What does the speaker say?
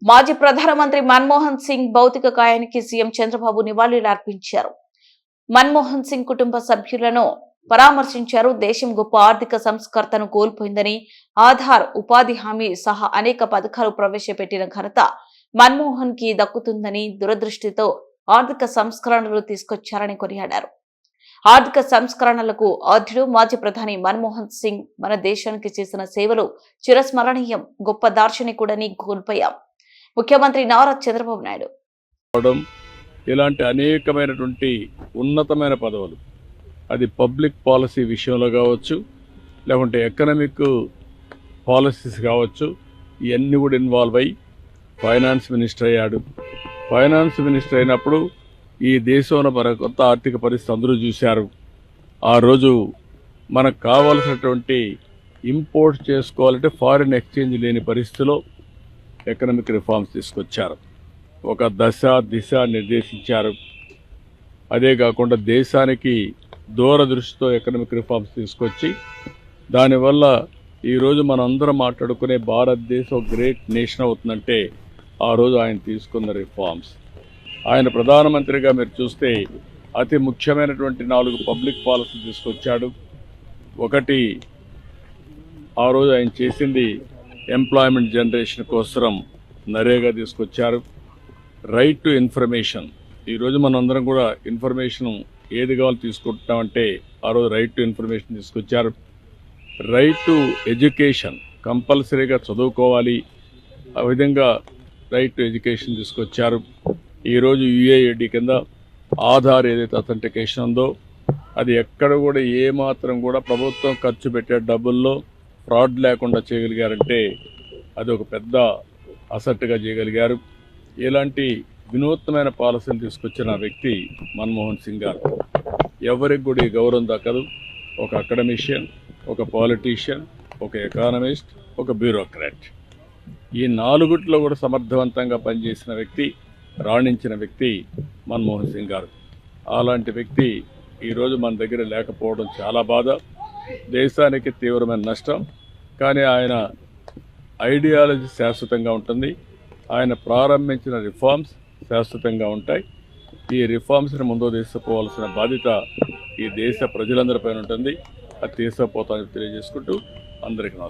మాజీ ప్రధానమంత్రి మన్మోహన్ సింగ్ భౌతిక కాయానికి సీఎం చంద్రబాబు నివాళులర్పించారు. మన్మోహన్ సింగ్ కుటుంబ సభ్యులను పరామర్శించారు. దేశం గొప్ప ఆర్థిక సంస్కర్తను కోల్పోయిందని, ఆధార్, ఉపాధి హామీ సహా అనేక పథకాలు ప్రవేశపెట్టిన ఘనత మన్మోహన్ కి దక్కుతుందని, దురదృష్టితో ఆర్థిక సంస్కరణలు తీసుకొచ్చారని కొనియాడారు. ఆర్థిక సంస్కరణలకు ఆద్యుడు మాజీ ప్రధాని మన్మోహన్ సింగ్ మన దేశానికి చేసిన సేవలు చిరస్మరణీయం. గొప్ప దార్శనికుడని కోల్పోయాం. ముఖ్యమంత్రి నారా చంద్రబాబు నాయుడు ఇలాంటి అనేకమైనటువంటి ఉన్నతమైన పదవులు, అది పబ్లిక్ పాలసీ విషయంలో కావచ్చు, లేకుంటే ఎకనామిక్ పాలసీస్ కావచ్చు, ఇవన్నీ కూడా ఇన్వాల్వ్ అయ్యి ఫైనాన్స్ మినిస్టర్ అయ్యాడు. ఫైనాన్స్ మినిస్టర్ అయినప్పుడు ఈ దేశంలో మన కొత్త ఆర్థిక పరిస్థితి అందరూ చూశారు. ఆ రోజు మనకు కావాల్సినటువంటి ఇంపోర్ట్ చేసుకోవాలంటే ఫారిన్ ఎక్స్చేంజ్ లేని పరిస్థితిలో ఎకనామిక్ రిఫార్మ్స్ తీసుకొచ్చారు. ఒక దిశ నిర్దేశించారు. అదే కాకుండా దేశానికి దూరదృష్టితో ఎకనామిక్ రిఫార్మ్స్ తీసుకొచ్చి దానివల్ల ఈరోజు మనందరం మాట్లాడుకునే భారతదేశం గ్రేట్ నేషన్ అవుతుందంటే ఆ రోజు ఆయన తీసుకున్న రిఫార్మ్స్. ఆయన ప్రధానమంత్రిగా మీరు చూస్తే అతి ముఖ్యమైనటువంటి 4 పబ్లిక్ పాలసీ తీసుకొచ్చాడు. ఒకటి, ఆ రోజు ఆయన చేసింది ఎంప్లాయ్మెంట్ జనరేషన్ కోసం నరేగా తీసుకొచ్చారు. రైట్ టు ఇన్ఫర్మేషన్, ఈరోజు మనందరం కూడా ఇన్ఫర్మేషన్ ఏది కావాలో తీసుకుంటామంటే ఆ రోజు రైట్ టు ఇన్ఫర్మేషన్ తీసుకొచ్చారు. రైట్ టు ఎడ్యుకేషన్, కంపల్సరీగా చదువుకోవాలి, ఆ విధంగా రైట్ టు ఎడ్యుకేషన్ తీసుకొచ్చారు. ఈరోజు యుఏఐడి కింద ఆధార్ ఏదైతే అథెంటికేషన్ ఉందో అది ఎక్కడ కూడా ఏమాత్రం కూడా ప్రభుత్వం ఖర్చు పెట్టే డబ్బుల్లో ఫ్రాడ్ లేకుండా చేయగలిగారంటే అది ఒక పెద్ద అసెట్గా చేయగలిగారు. ఇలాంటి వినూత్నమైన పాలసీలు తీసుకొచ్చిన వ్యక్తి మన్మోహన్ సింగ్ గారు. ఎవరికి కూడా ఈ గౌరవం దక్కదు. ఒక అకాడమిషియన్, ఒక పాలిటీషియన్, ఒక ఎకానమిస్ట్, ఒక బ్యూరోక్రాట్, ఈ 4 కూడా సమర్థవంతంగా పనిచేసిన వ్యక్తి, రాణించిన వ్యక్తి మన్మోహన్ సింగ్ గారు. అలాంటి వ్యక్తి ఈరోజు మన దగ్గర లేకపోవడం చాలా బాధ, దేశానికి తీవ్రమైన నష్టం. కానీ ఆయన ఐడియాలజీ శాశ్వతంగా ఉంటుంది. ఆయన ప్రారంభించిన రిఫార్మ్స్ శాశ్వతంగా ఉంటాయి. ఈ రిఫార్మ్స్ని ముందు తీసుకుపోవాల్సిన బాధ్యత ఈ దేశ ప్రజలందరిపైన ఉంటుంది. అది తీసుకుపోతామని తెలియజేసుకుంటూ అందరికీ నమస్కారం.